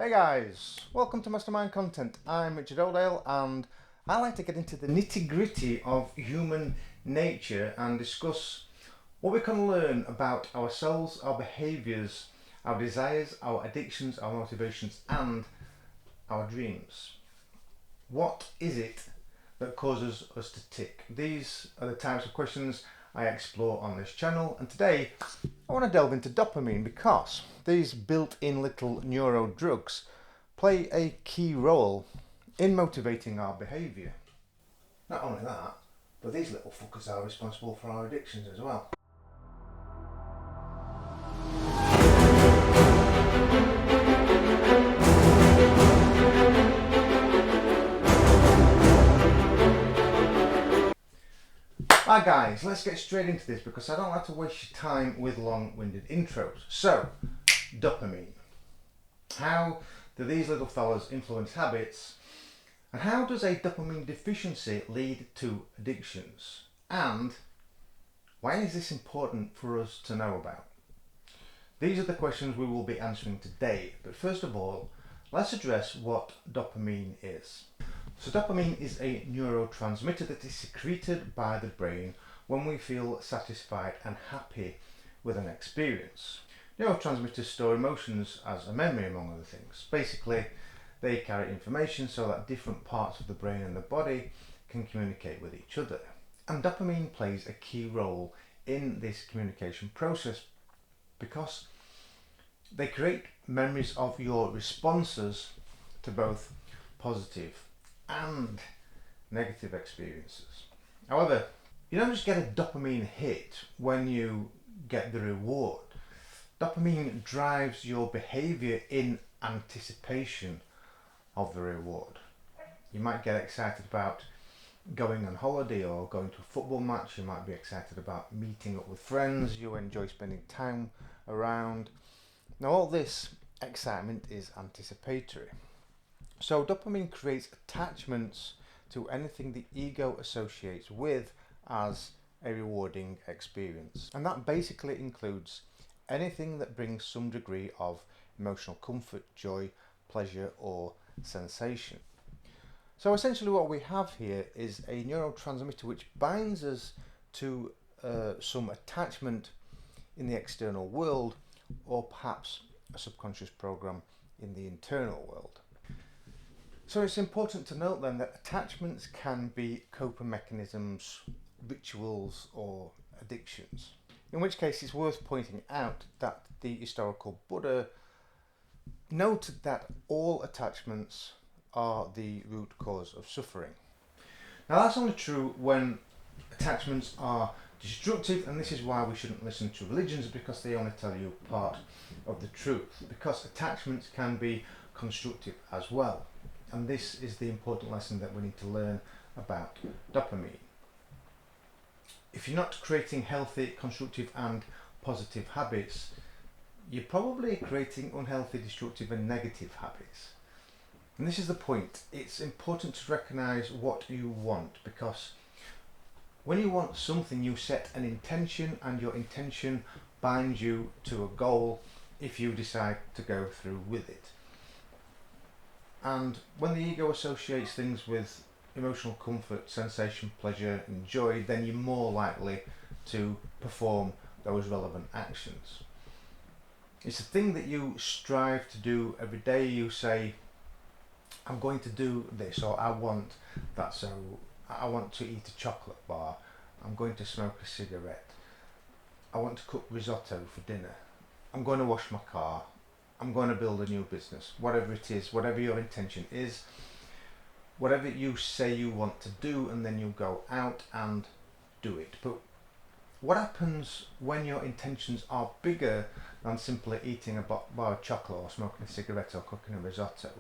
Hey guys, welcome to Mastermind Content. I'm Richard O'Dale and I like to get into the nitty-gritty of human nature and discuss what we can learn about ourselves, our behaviours, our desires, our addictions, our motivations and our dreams. What is it that causes us to tick? These are the types of questions I explore on this channel, and today I want to delve into dopamine because these built-in little neuro-drugs play a key role in motivating our behaviour. Not only that, but these little fuckers are responsible for our addictions as well. Right guys, let's get straight into this because I don't like to waste your time with long-winded intros. So, dopamine. How do these little fellas influence habits? And how does a dopamine deficiency lead to addictions? And why is this important for us to know about? These are the questions we will be answering today. But first of all, let's address what dopamine is. So dopamine is a neurotransmitter that is secreted by the brain when we feel satisfied and happy with an experience. Neurotransmitters store emotions as a memory, among other things. Basically, they carry information so that different parts of the brain and the body can communicate with each other. And dopamine plays a key role in this communication process because they create memories of your responses to both positive and negative experiences. However, you don't just get a dopamine hit when you get the reward. Dopamine drives your behaviour in anticipation of the reward. You might get excited about going on holiday or going to a football match. You might be excited about meeting up with friends you enjoy spending time around. Now all this excitement is anticipatory. So dopamine creates attachments to anything the ego associates with as a rewarding experience. And that basically includes anything that brings some degree of emotional comfort, joy, pleasure or sensation. So essentially what we have here is a neurotransmitter which binds us to some attachment in the external world or perhaps a subconscious program in the internal world. So it's important to note then that attachments can be coping mechanisms, rituals or addictions. In which case it's worth pointing out that the historical Buddha noted that all attachments are the root cause of suffering. Now that's only true when attachments are destructive, and this is why we shouldn't listen to religions, because they only tell you part of the truth, because attachments can be constructive as well. And this is the important lesson that we need to learn about dopamine. If you're not creating healthy, constructive and positive habits, you're probably creating unhealthy, destructive and negative habits. And this is the point. It's important to recognise what you want, because when you want something you set an intention, and your intention binds you to a goal if you decide to go through with it. And when the ego associates things with emotional comfort, sensation, pleasure and joy, then you're more likely to perform those relevant actions. It's a thing that you strive to do every day. You say, I'm going to do this, or I want that, so I want to eat a chocolate bar, I'm going to smoke a cigarette, I want to cook risotto for dinner, I'm going to wash my car, I'm going to build a new business. Whatever it is, whatever your intention is, whatever you say you want to do, and then you go out and do it. But what happens when your intentions are bigger than simply eating a bar of chocolate or smoking a cigarette or cooking a risotto?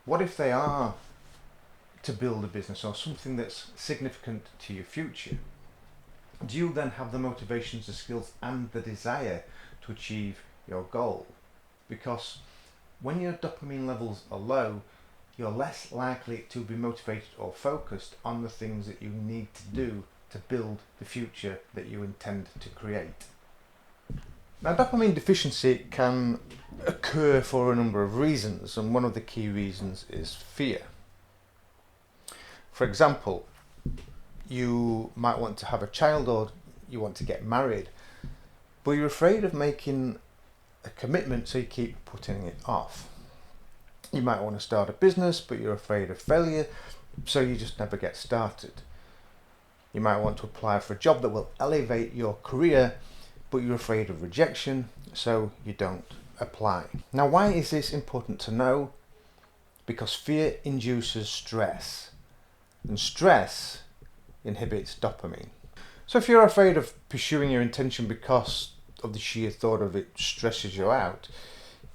What if they are to build a business or something that's significant to your future? Do you then have the motivations, the skills and the desire to achieve your goal? Because when your dopamine levels are low, you're less likely to be motivated or focused on the things that you need to do to build the future that you intend to create. Now, dopamine deficiency can occur for a number of reasons, and one of the key reasons is fear. For example, you might want to have a child or you want to get married, but you're afraid of making a commitment, so you keep putting it off. You might want to start a business, but you're afraid of failure, so you just never get started. You might want to apply for a job that will elevate your career, but you're afraid of rejection, so you don't apply. Now, why is this important to know? Because fear induces stress, and stress inhibits dopamine. So if you're afraid of pursuing your intention because of the sheer thought of it stresses you out,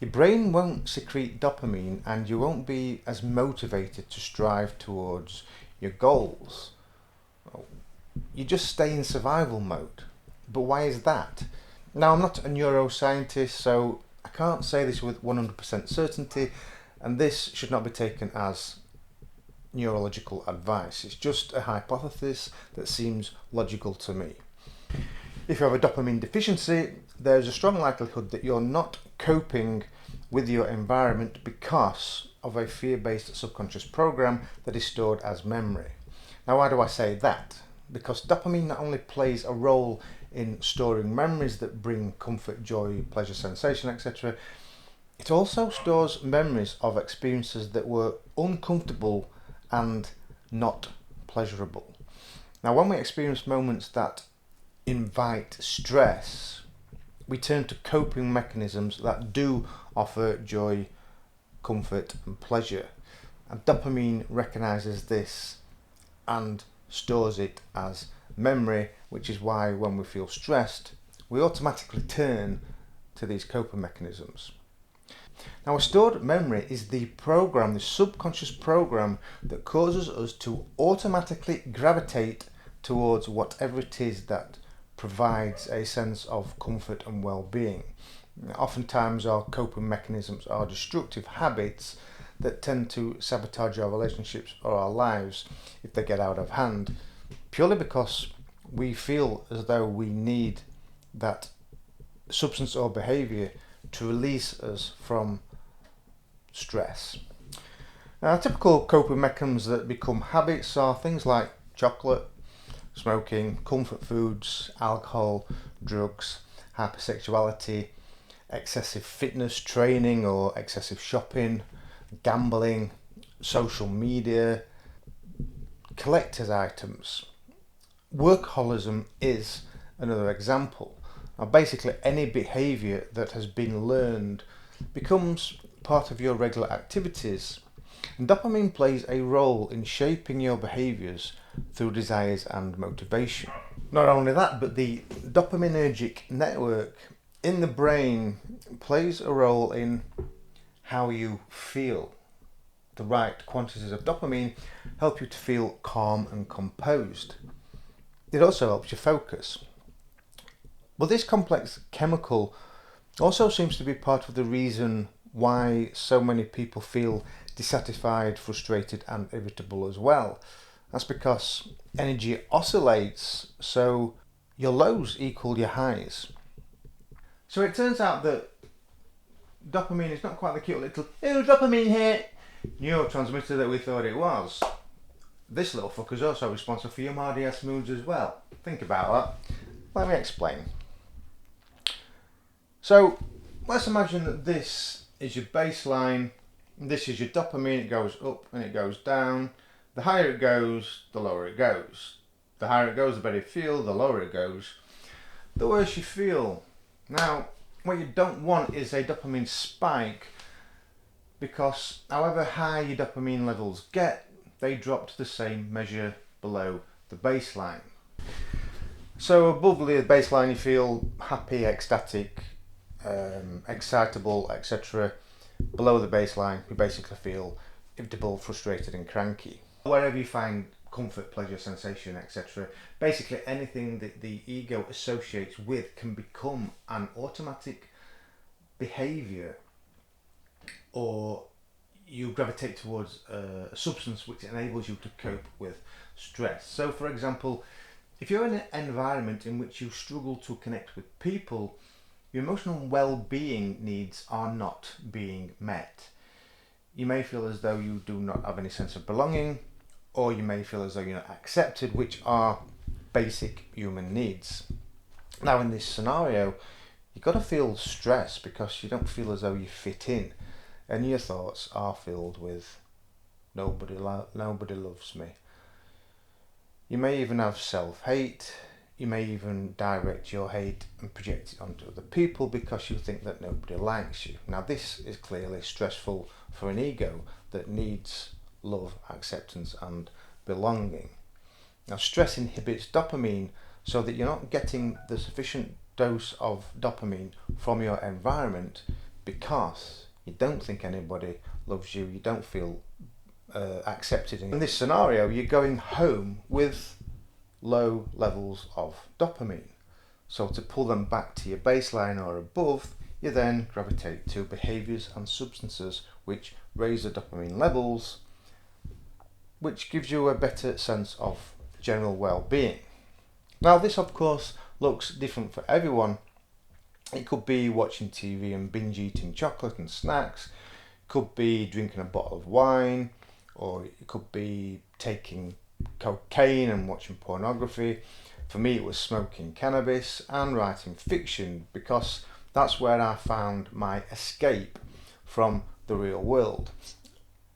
your brain won't secrete dopamine and you won't be as motivated to strive towards your goals. You just stay in survival mode. But why is that? Now, I'm not a neuroscientist, so I can't say this with 100% certainty, and this should not be taken as neurological advice. It's just a hypothesis that seems logical to me. If you have a dopamine deficiency, there's a strong likelihood that you're not coping with your environment because of a fear-based subconscious program that is stored as memory. Now, why do I say that? Because dopamine not only plays a role in storing memories that bring comfort, joy, pleasure, sensation, etc., it also stores memories of experiences that were uncomfortable and not pleasurable. Now, when we experience moments that invite stress, we turn to coping mechanisms that do offer joy, comfort and pleasure. And dopamine recognizes this and stores it as memory, which is why when we feel stressed, we automatically turn to these coping mechanisms. Now, a stored memory is the program, the subconscious program that causes us to automatically gravitate towards whatever it is that provides a sense of comfort and well-being. Oftentimes our coping mechanisms are destructive habits that tend to sabotage our relationships or our lives if they get out of hand, purely because we feel as though we need that substance or behaviour to release us from stress. Now, typical coping mechanisms that become habits are things like chocolate, smoking, comfort foods, alcohol, drugs, hypersexuality, excessive fitness training or excessive shopping, gambling, social media, collector's items. Workaholism is another example. Now, basically any behaviour that has been learned becomes part of your regular activities, and dopamine plays a role in shaping your behaviours through desires and motivation. Not only that, but the dopaminergic network in the brain plays a role in how you feel. The right quantities of dopamine help you to feel calm and composed. It also helps you focus. But this complex chemical also seems to be part of the reason why so many people feel dissatisfied, frustrated and irritable as well. That's because energy oscillates, so your lows equal your highs. So it turns out that dopamine is not quite the cute little dopamine hit neurotransmitter that we thought it was. This little fucker is also responsible for your RDS moods as well. Think about that. Let me explain. So let's imagine that this is your baseline, and this is your dopamine. It goes up and it goes down. The higher it goes, the lower it goes. The higher it goes, the better you feel. The lower it goes, the worse you feel. Now, what you don't want is a dopamine spike, because however high your dopamine levels get, they drop to the same measure below the baseline. So above the baseline you feel happy, ecstatic, excitable, etc. Below the baseline you basically feel irritable, frustrated and cranky. Wherever you find comfort, pleasure, sensation, etc., basically anything that the ego associates with can become an automatic behaviour, or you gravitate towards a substance which enables you to cope with stress. So for example, if you're in an environment in which you struggle to connect with people, your emotional well-being needs are not being met. You may feel as though you do not have any sense of belonging, or you may feel as though you're not accepted, which are basic human needs. Now in this scenario, you've got to feel stress because you don't feel as though you fit in, and your thoughts are filled with nobody loves me. You may even have self-hate. You may even direct your hate and project it onto other people because you think that nobody likes you. Now this is clearly stressful for an ego that needs love, acceptance and belonging. Now stress inhibits dopamine so that you're not getting the sufficient dose of dopamine from your environment because you don't think anybody loves you, you don't feel accepted. In this scenario, you're going home with low levels of dopamine. So to pull them back to your baseline or above, you then gravitate to behaviours and substances which raise the dopamine levels, which gives you a better sense of general well-being. Now this of course looks different for everyone. It could be watching TV and binge eating chocolate and snacks, it could be drinking a bottle of wine, or it could be taking cocaine and watching pornography. For me it was smoking cannabis and writing fiction because that's where I found my escape from the real world.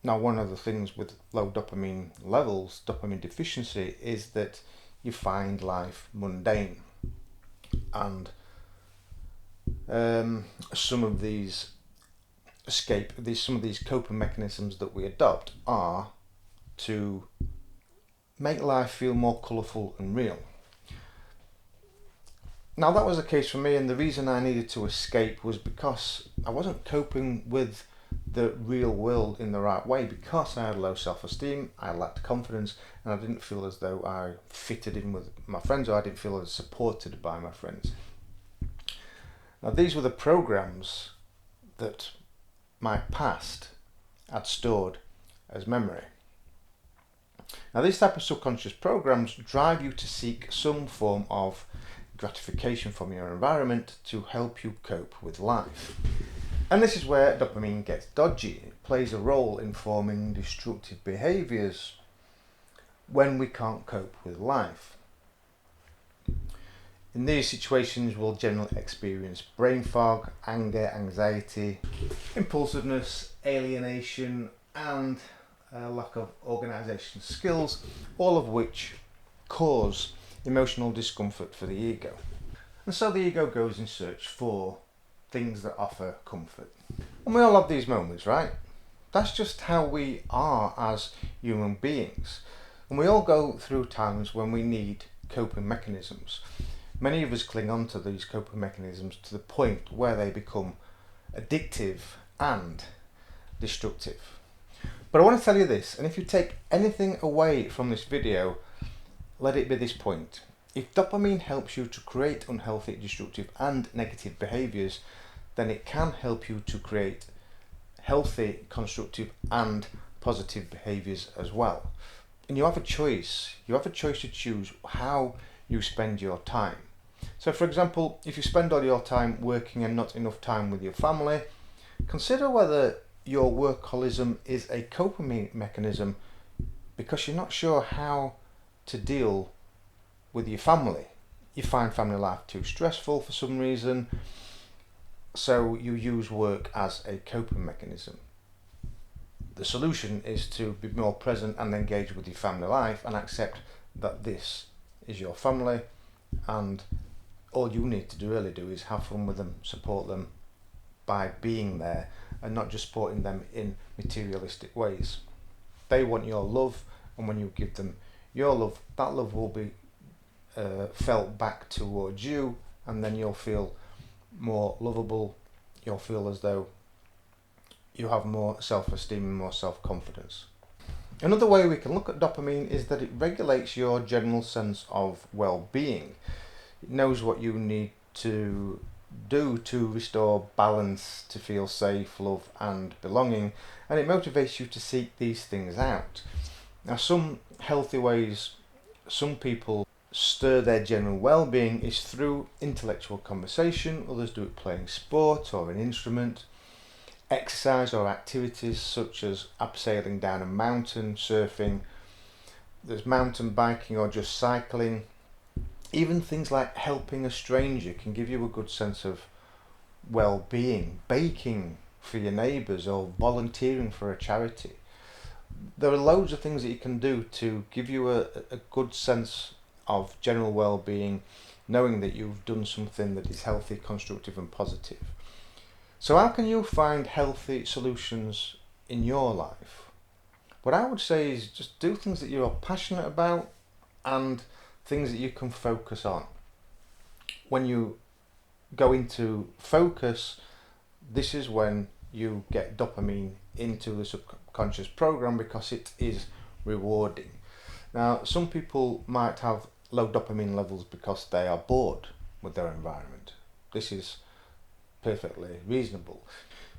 Now one of the things with low dopamine levels, dopamine deficiency, is that you find life mundane, and some of these coping mechanisms that we adopt are to make life feel more colourful and real. Now that was the case for me, and the reason I needed to escape was because I wasn't coping with the real world in the right way, because I had low self-esteem, I lacked confidence, and I didn't feel as though I fitted in with my friends, or I didn't feel as supported by my friends. Now these were the programs that my past had stored as memory. Now these type of subconscious programs drive you to seek some form of gratification from your environment to help you cope with life. And this is where dopamine gets dodgy. It plays a role in forming destructive behaviours when we can't cope with life. In these situations we'll generally experience brain fog, anger, anxiety, impulsiveness, alienation and lack of organisation skills, all of which cause emotional discomfort for the ego. And so the ego goes in search for things that offer comfort. And we all have these moments, right? That's just how we are as human beings. And we all go through times when we need coping mechanisms. Many of us cling on to these coping mechanisms to the point where they become addictive and destructive. But I want to tell you this, and if you take anything away from this video, let it be this point. If dopamine helps you to create unhealthy, destructive and negative behaviours, then it can help you to create healthy, constructive and positive behaviours as well. And you have a choice. You have a choice to choose how you spend your time. So for example, if you spend all your time working and not enough time with your family, consider whether your workaholism is a coping mechanism because you're not sure how to deal with your family. You find family life too stressful for some reason, so you use work as a coping mechanism. The solution is to be more present and engage with your family life and accept that this is your family, and all you need to really do is have fun with them, support them by being there and not just supporting them in materialistic ways. They want your love, and when you give them your love, that love will be felt back towards you, and then you'll feel more lovable. You'll feel as though you have more self-esteem and more self-confidence. Another way we can look at dopamine is that it regulates your general sense of well-being. It knows what you need to do to restore balance, to feel safe, love and belonging, and it motivates you to seek these things out. Now some healthy ways some people stir their general well-being is through intellectual conversation. Others do it playing sport or an instrument, exercise or activities such as abseiling down a mountain, surfing, there's mountain biking or just cycling. Even things like helping a stranger can give you a good sense of well-being. Baking for your neighbours or volunteering for a charity. There are loads of things that you can do to give you a good sense of general well-being, knowing that you've done something that is healthy, constructive and positive. So how can you find healthy solutions in your life? What I would say is just do things that you're passionate about and things that you can focus on. When you go into focus, this is when you get dopamine into the subconscious program because it is rewarding. Now, some people might have low dopamine levels because they are bored with their environment. This is perfectly reasonable.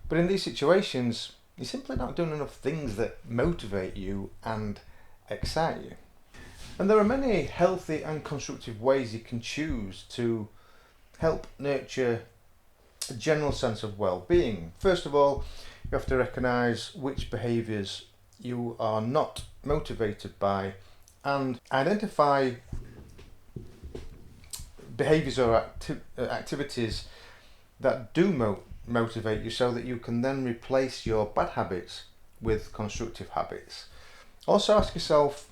But in these situations, you're simply not doing enough things that motivate you and excite you. And there are many healthy and constructive ways you can choose to help nurture a general sense of well-being. First of all, you have to recognise which behaviours you are not motivated by and identify behaviours or activities that do motivate you so that you can then replace your bad habits with constructive habits. Also ask yourself,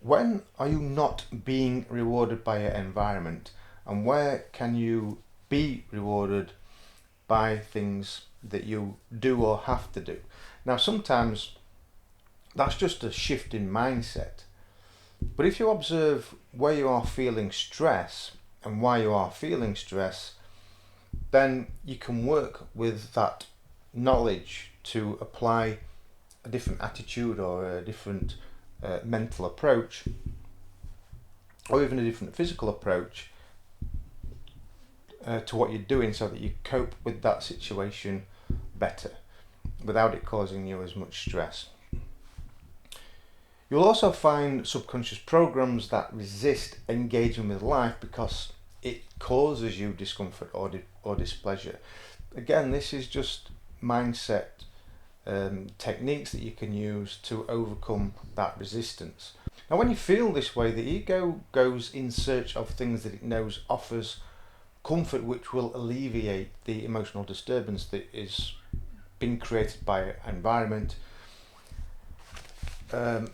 when are you not being rewarded by your environment, and where can you be rewarded by things that you do or have to do? Now, sometimes that's just a shift in mindset, but if you observe where you are feeling stress and why you are feeling stress, then you can work with that knowledge to apply a different attitude or a different mental approach, or even a different physical approach to what you're doing, so that you cope with that situation better without it causing you as much stress. You'll also find subconscious programs that resist engaging with life because it causes you discomfort or displeasure. Again, this is just mindset techniques that you can use to overcome that resistance. Now, when you feel this way, the ego goes in search of things that it knows offers comfort, which will alleviate the emotional disturbance that is being created by environment.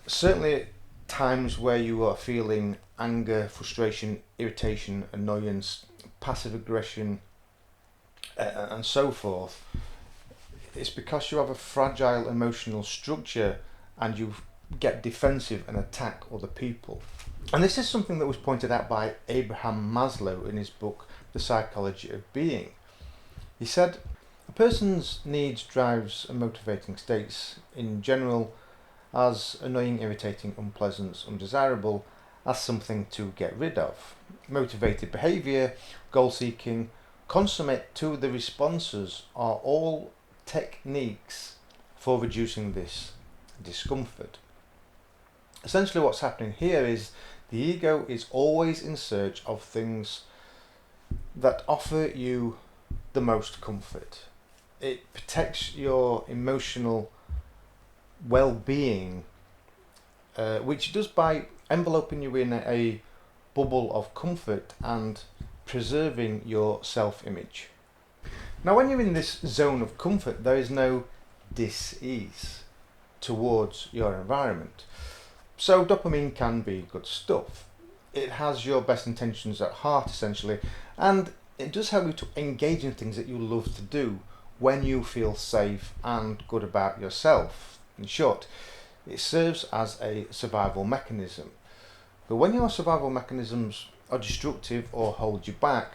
Certainly at times where you are feeling anger, frustration, irritation, annoyance, passive aggression, and so forth, it's because you have a fragile emotional structure and you get defensive and attack other people. And this is something that was pointed out by Abraham Maslow in his book, The Psychology of Being. He said, a person's needs, drives and motivating states in general as annoying, irritating, unpleasant, undesirable, as something to get rid of. Motivated behaviour, goal-seeking, consummate to the responses are all techniques for reducing this discomfort. Essentially what's happening here is the ego is always in search of things that offer you the most comfort. It protects your emotional well-being, which it does by enveloping you in a bubble of comfort and preserving your self-image. Now, when you're in this zone of comfort, there is no dis-ease towards your environment. So dopamine can be good stuff. It has your best intentions at heart, essentially, and it does help you to engage in things that you love to do when you feel safe and good about yourself. In short, it serves as a survival mechanism. But when your survival mechanisms are destructive or hold you back,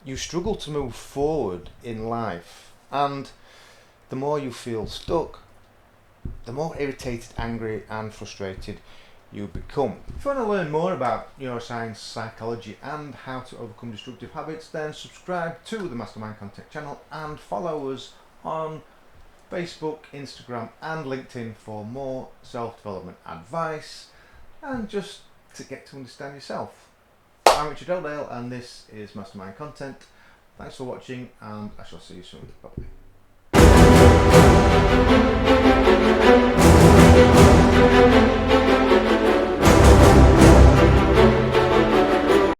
you struggle to move forward in life, and the more you feel stuck, the more irritated, angry and frustrated you become. If you want to learn more about neuroscience, psychology and how to overcome destructive habits, then subscribe to the Mastermind Content channel and follow us on Facebook, Instagram and LinkedIn for more self-development advice and just to get to understand yourself. I'm Richard Oldale and this is Mastermind Content. Thanks for watching and I shall see you soon. Bye.